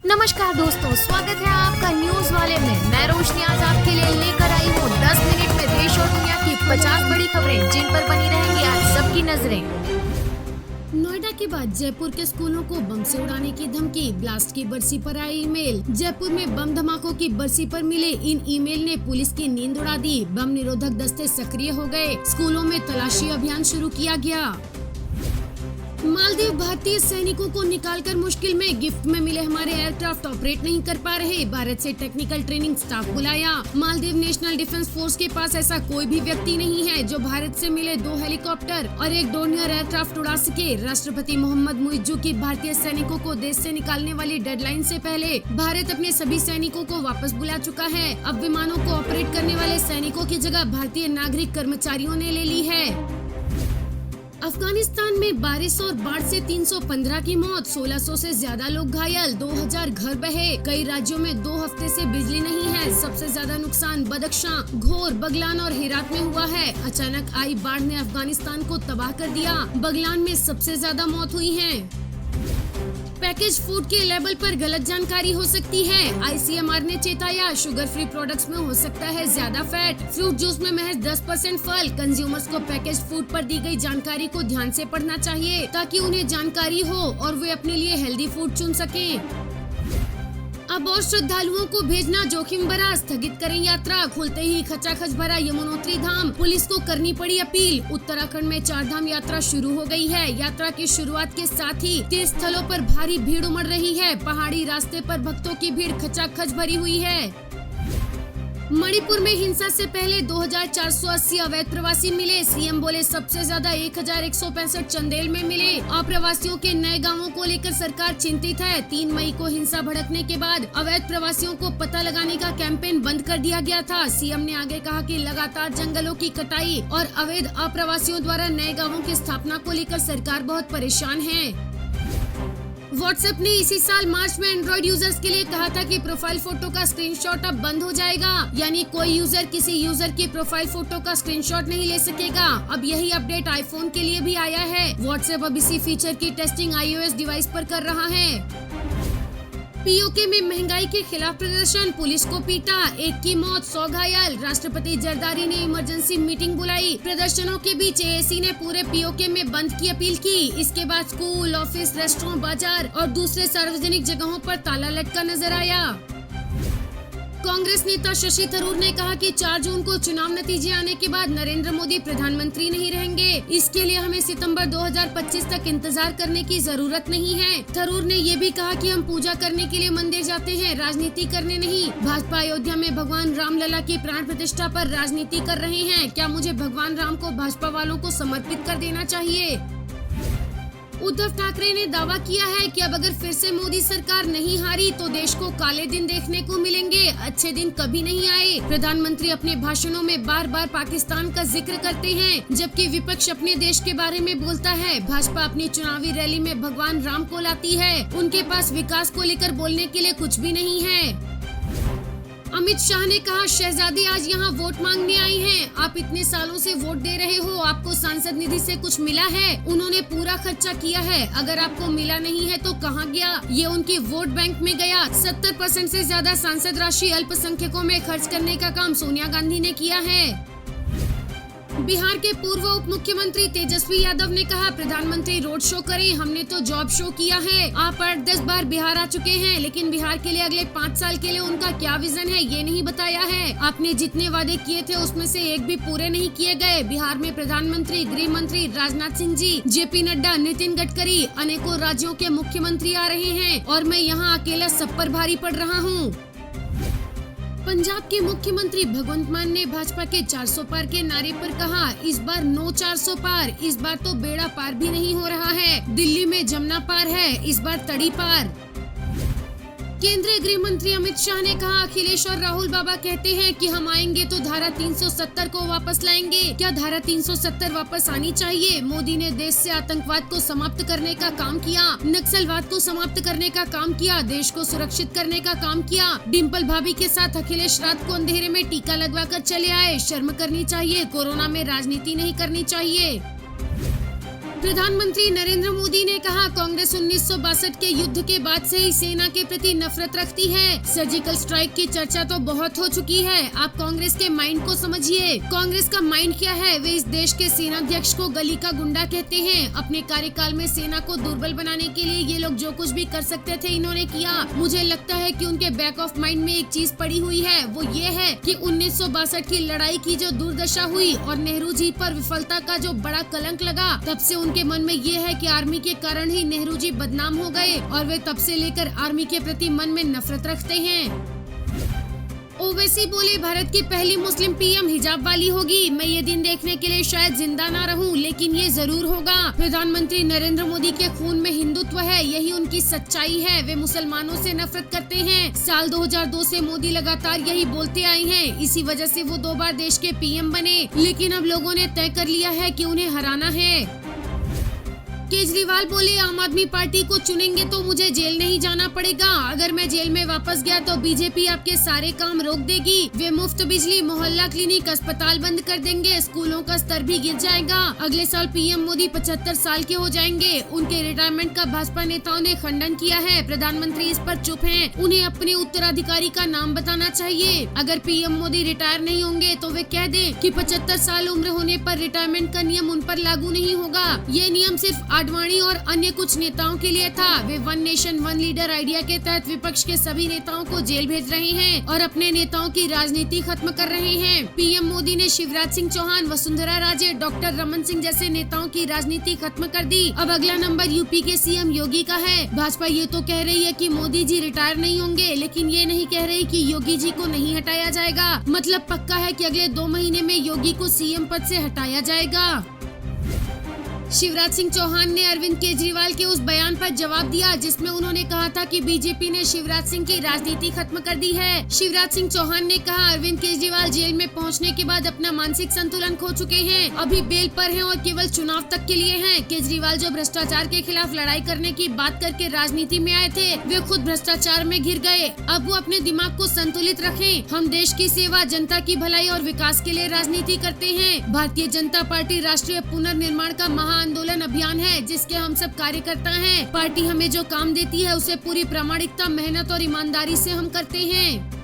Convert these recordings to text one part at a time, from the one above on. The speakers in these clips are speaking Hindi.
नमस्कार दोस्तों, स्वागत है आपका न्यूज वाले में। मैं रोशनी आज आपके लिए लेकर आई हूँ 10 मिनट में देश और दुनिया की 50 बड़ी खबरें जिन पर बनी रहेंगी आज सबकी नजरें। नोएडा के बाद जयपुर के स्कूलों को बम से उड़ाने की धमकी, ब्लास्ट की बरसी पर आई ईमेल। जयपुर में बम धमाकों की बरसी पर मिले इन ईमेल ने पुलिस की नींद उड़ा दी। बम निरोधक दस्ते सक्रिय हो गए, स्कूलों में तलाशी अभियान शुरू किया गया। मालदीव भारतीय सैनिकों को निकालकर मुश्किल में, गिफ्ट में मिले हमारे एयरक्राफ्ट ऑपरेट नहीं कर पा रहे, भारत से टेक्निकल ट्रेनिंग स्टाफ बुलाया। मालदीव नेशनल डिफेंस फोर्स के पास ऐसा कोई भी व्यक्ति नहीं है जो भारत से मिले 2 हेलीकॉप्टर और एक डोनियर एयरक्राफ्ट उड़ा सके। राष्ट्रपति मोहम्मद मुइज्जू की भारतीय सैनिकों को देश से निकालने वाली डेडलाइन से पहले भारत अपने सभी सैनिकों को वापस बुला चुका है। अब विमानों को ऑपरेट करने वाले सैनिकों की जगह भारतीय नागरिक कर्मचारियों ने ले ली है। अफगानिस्तान में बारिश और बाढ़ से 315 की मौत, 1600 से ज्यादा लोग घायल, 2000 घर बहे। कई राज्यों में 2 हफ्ते से बिजली नहीं है। सबसे ज्यादा नुकसान बदख्शां, घोर, बगलान और हेरात में हुआ है। अचानक आई बाढ़ ने अफगानिस्तान को तबाह कर दिया। बगलान में सबसे ज्यादा मौत हुई है। पैकेज फूड के लेबल पर गलत जानकारी हो सकती है, आईसीएमआर ने चेताया। शुगर फ्री प्रोडक्ट्स में हो सकता है ज्यादा फैट, फ्रूट जूस में महज 10% फल। कंज्यूमर्स को पैकेज फूड पर दी गई जानकारी को ध्यान से पढ़ना चाहिए ताकि उन्हें जानकारी हो और वे अपने लिए हेल्दी फूड चुन सकें। अब और श्रद्धालुओं को भेजना जोखिम भरा, स्थगित करें यात्रा। खुलते ही खचाखच भरा यमुनोत्री धाम, पुलिस को करनी पड़ी अपील। उत्तराखंड में 4 धाम यात्रा शुरू हो गई है। यात्रा की शुरुआत के साथ ही तीर्थ स्थलों पर भारी भीड़ उमड़ रही है। पहाड़ी रास्ते पर भक्तों की भीड़ खचाखच भरी हुई है। मणिपुर में हिंसा से पहले 2480 अवैध प्रवासी मिले, सीएम बोले सबसे ज्यादा 1165 चंदेल में मिले। अप्रवासियों के नए गांवों को लेकर सरकार चिंतित है। 3 मई को हिंसा भड़कने के बाद अवैध प्रवासियों को पता लगाने का कैंपेन बंद कर दिया गया था। सीएम ने आगे कहा कि लगातार जंगलों की कटाई और अवैध अप्रवासियों द्वारा नए गाँवों की स्थापना को लेकर सरकार बहुत परेशान है। व्हाट्सएप ने इसी साल मार्च में एंड्रॉइड यूजर्स के लिए कहा था कि प्रोफाइल फोटो का स्क्रीनशॉट अब बंद हो जाएगा, यानी कोई यूजर किसी यूजर की प्रोफाइल फोटो का स्क्रीनशॉट नहीं ले सकेगा। अब यही अपडेट आईफोन के लिए भी आया है। व्हाट्सएप अब इसी फीचर की टेस्टिंग iOS डिवाइस पर कर रहा है। पीओके में महंगाई के खिलाफ प्रदर्शन, पुलिस को पीटा, 1 की मौत, 100 घायल। राष्ट्रपति जरदारी ने इमरजेंसी मीटिंग बुलाई। प्रदर्शनों के बीच एएसी ने पूरे पीओके में बंद की अपील की। इसके बाद स्कूल, ऑफिस, रेस्टोरेंट, बाजार और दूसरे सार्वजनिक जगहों पर ताला लटका नजर आया। कांग्रेस नेता शशि थरूर ने कहा कि 4 जून को चुनाव नतीजे आने के बाद नरेंद्र मोदी प्रधानमंत्री नहीं रहेंगे। इसके लिए हमें सितंबर 2025 तक इंतजार करने की जरूरत नहीं है। थरूर ने ये भी कहा कि हम पूजा करने के लिए मंदिर जाते हैं, राजनीति करने नहीं। भाजपा अयोध्या में भगवान रामलला की प्राण प्रतिष्ठा पर राजनीति कर रहे हैं। क्या मुझे भगवान राम को भाजपा वालों को समर्पित कर देना चाहिए? उद्धव ठाकरे ने दावा किया है कि अब अगर फिर से मोदी सरकार नहीं हारी तो देश को काले दिन देखने को मिलेंगे, अच्छे दिन कभी नहीं आए। प्रधानमंत्री अपने भाषणों में बार बार पाकिस्तान का जिक्र करते हैं, जबकि विपक्ष अपने देश के बारे में बोलता है। भाजपा अपनी चुनावी रैली में भगवान राम को लाती है, उनके पास विकास को लेकर बोलने के लिए कुछ भी नहीं है। अमित शाह ने कहा शहजादी आज यहाँ वोट मांगने आई हैं। आप इतने सालों से वोट दे रहे हो, आपको सांसद निधि से कुछ मिला है? उन्होंने पूरा खर्चा किया है, अगर आपको मिला नहीं है तो कहाँ गया? ये उनकी वोट बैंक में गया। 70% से ज्यादा सांसद राशि अल्पसंख्यकों में खर्च करने का काम सोनिया गांधी ने किया है। बिहार के पूर्व उप मुख्यमंत्री तेजस्वी यादव ने कहा प्रधानमंत्री रोड शो करें, हमने तो जॉब शो किया है। आप 8-10 बार बिहार आ चुके हैं, लेकिन बिहार के लिए अगले 5 साल के लिए उनका क्या विजन है ये नहीं बताया है। आपने जितने वादे किए थे उसमें से एक भी पूरे नहीं किए गए। बिहार में प्रधानमंत्री, गृह मंत्री राजनाथ सिंह जी, जेपी नड्डा, नितिन गडकरी, अनेकों राज्यों के मुख्यमंत्री आ रहे हैं और मैं यहाँ अकेला सब पर भारी पड़ रहा हूँ। पंजाब के मुख्यमंत्री भगवंत मान ने भाजपा के 400 पार के नारे पर कहा इस बार नो 400 पार, इस बार तो बेड़ा पार भी नहीं हो रहा है। दिल्ली में जमुना पार है, इस बार तड़ी पार। केंद्रीय गृह मंत्री अमित शाह ने कहा अखिलेश और राहुल बाबा कहते हैं कि हम आएंगे तो धारा 370 को वापस लाएंगे। क्या धारा 370 वापस आनी चाहिए? मोदी ने देश से आतंकवाद को समाप्त करने का काम किया, नक्सलवाद को समाप्त करने का काम किया, देश को सुरक्षित करने का काम किया। डिम्पल भाभी के साथ अखिलेश रात को अंधेरे में टीका लगवाकर चले आए। शर्म करनी चाहिए, कोरोना में राजनीति नहीं करनी चाहिए। प्रधानमंत्री नरेंद्र मोदी ने कहा, कांग्रेस 1962 के युद्ध के बाद से ही सेना के प्रति नफरत रखती है। सर्जिकल स्ट्राइक की चर्चा तो बहुत हो चुकी है, आप कांग्रेस के माइंड को समझिए। कांग्रेस का माइंड क्या है? वे इस देश के सेनाध्यक्ष को गली का गुंडा कहते हैं। अपने कार्यकाल में सेना को दुर्बल बनाने के लिए ये लोग जो कुछ भी कर सकते थे इन्होंने किया। मुझे लगता है कि उनके बैक ऑफ माइंड में एक चीज पड़ी हुई है, वो ये है कि 1962 की लड़ाई की जो दुर्दशा हुई और नेहरू जी पर विफलता का जो बड़ा कलंक लगा, तब से उनके मन में ये है कि आर्मी के कारण ही नेहरू जी बदनाम हो गए और वे तब से लेकर आर्मी के प्रति मन में नफरत रखते हैं। ओवैसी बोले, भारत की पहली मुस्लिम पीएम हिजाब वाली होगी। मैं ये दिन देखने के लिए शायद जिंदा ना रहूं, लेकिन ये जरूर होगा। प्रधानमंत्री नरेंद्र मोदी के खून में हिंदुत्व है, यही उनकी सच्चाई है। वे मुसलमानों से नफरत करते हैं। साल 2002 से मोदी लगातार यही बोलते आए हैं, इसी वजह से वो 2 बार देश के पीएम बने। लेकिन अब लोगों ने तय कर लिया है कि उन्हें हराना है। केजरीवाल बोले, आम आदमी पार्टी को चुनेंगे तो मुझे जेल नहीं जाना पड़ेगा। अगर मैं जेल में वापस गया तो बीजेपी आपके सारे काम रोक देगी। वे मुफ्त बिजली, मोहल्ला क्लिनिक, अस्पताल बंद कर देंगे, स्कूलों का स्तर भी गिर जाएगा। अगले साल पीएम मोदी 75 साल के हो जाएंगे। उनके रिटायरमेंट का भाजपा नेताओं ने खंडन किया है। प्रधानमंत्री इस पर चुप हैं। उन्हें अपने उत्तराधिकारी का नाम बताना चाहिए। अगर पीएम मोदी रिटायर नहीं होंगे तो वे कह दें कि 75 साल उम्र होने पर रिटायरमेंट का नियम उन पर लागू नहीं होगा। ये नियम सिर्फ आडवाणी और अन्य कुछ नेताओं के लिए था। वे one nation one leader idea के तहत विपक्ष के सभी नेताओं को जेल भेज रहे हैं और अपने नेताओं की राजनीति खत्म कर रहे हैं। पीएम मोदी ने शिवराज सिंह चौहान, वसुंधरा राजे, डॉक्टर रमन सिंह जैसे नेताओं की राजनीति खत्म कर दी। अब अगला नंबर यूपी के सीएम योगी का है। भाजपा ये तो कह रही है कि मोदी जी रिटायर नहीं होंगे, लेकिन ये नहीं कह रही कि योगी जी को नहीं हटाया जाएगा। मतलब पक्का है कि अगले 2 महीने में योगी को सीएम पद से हटाया जाएगा। शिवराज सिंह चौहान ने अरविंद केजरीवाल के उस बयान पर जवाब दिया जिसमें उन्होंने कहा था कि बीजेपी ने शिवराज सिंह की राजनीति खत्म कर दी है। शिवराज सिंह चौहान ने कहा, अरविंद केजरीवाल जेल में पहुंचने के बाद अपना मानसिक संतुलन खो चुके हैं, अभी बेल पर हैं और केवल चुनाव तक के लिए हैं। केजरीवाल जो भ्रष्टाचार के खिलाफ लड़ाई करने की बात करके राजनीति में आए थे, वे खुद भ्रष्टाचार में घिर गए। अब वो अपने दिमाग को संतुलित रखें। हम देश की सेवा, जनता की भलाई और विकास के लिए राजनीति करते हैं। भारतीय जनता पार्टी राष्ट्रीय पुनर्निर्माण का आंदोलन अभियान है जिसके हम सब कार्यकर्ता हैं। पार्टी हमें जो काम देती है उसे पूरी प्रामाणिकता, मेहनत और ईमानदारी से हम करते हैं।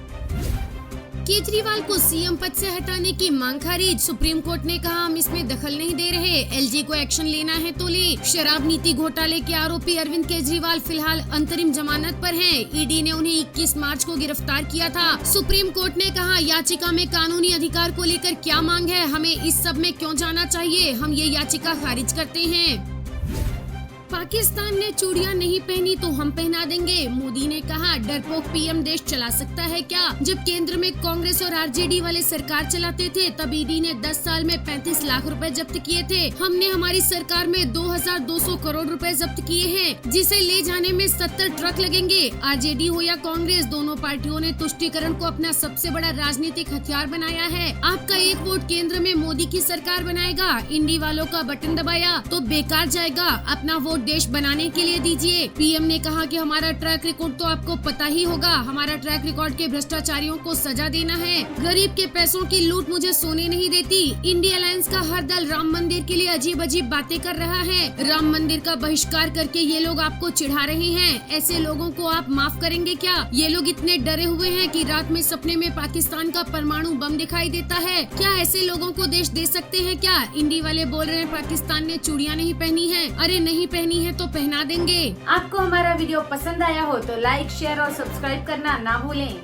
केजरीवाल को सीएम पद से हटाने की मांग खारिज। सुप्रीम कोर्ट ने कहा, हम इसमें दखल नहीं दे रहे। एलजी को एक्शन लेना है तो ले। शराब नीति घोटाले के आरोपी अरविंद केजरीवाल फिलहाल अंतरिम जमानत पर हैं। ईडी ने उन्हें 21 मार्च को गिरफ्तार किया था। सुप्रीम कोर्ट ने कहा, याचिका में कानूनी अधिकार को लेकर क्या मांग है, हमें इस सब में क्यों जाना चाहिए, हम ये याचिका खारिज करते हैं। पाकिस्तान ने चूड़ियां नहीं पहनी तो हम पहना देंगे। मोदी ने कहा, डरपोक पीएम देश चला सकता है क्या? जब केंद्र में कांग्रेस और आरजेडी वाले सरकार चलाते थे तब ईडी ने 10 साल में 35 लाख रुपए जब्त किए थे। हमने हमारी सरकार में 2200 करोड़ रुपए जब्त किए हैं, जिसे ले जाने में 70 ट्रक लगेंगे। आरजेडी हो या कांग्रेस, दोनों पार्टियों ने तुष्टीकरण को अपना सबसे बड़ा राजनीतिक हथियार बनाया है। आपका एक वोट केंद्र में मोदी की सरकार बनाएगा। इंडी वालों का बटन दबाया तो बेकार जाएगा। अपना वोट देश बनाने के लिए दीजिए। पीएम ने कहा कि हमारा ट्रैक रिकॉर्ड तो आपको पता ही होगा। हमारा ट्रैक रिकॉर्ड के भ्रष्टाचारियों को सजा देना है। गरीब के पैसों की लूट मुझे सोने नहीं देती। इंडिया अलायंस का हर दल राम मंदिर के लिए अजीब अजीब बातें कर रहा है। राम मंदिर का बहिष्कार करके ये लोग आपको चिढ़ा रहे हैं। ऐसे लोगों को आप माफ करेंगे क्या? ये लोग इतने डरे हुए हैं कि रात में सपने में पाकिस्तान का परमाणु बम दिखाई देता है। क्या ऐसे लोगों को देश दे सकते हैं क्या? इंडी वाले बोल रहे हैं पाकिस्तान ने चूड़ियां नहीं पहनी है। अरे नहीं पहनी है तो पहना देंगे। आपको हमारा वीडियो पसंद आया हो तो लाइक, शेयर और सब्सक्राइब करना ना भूलें।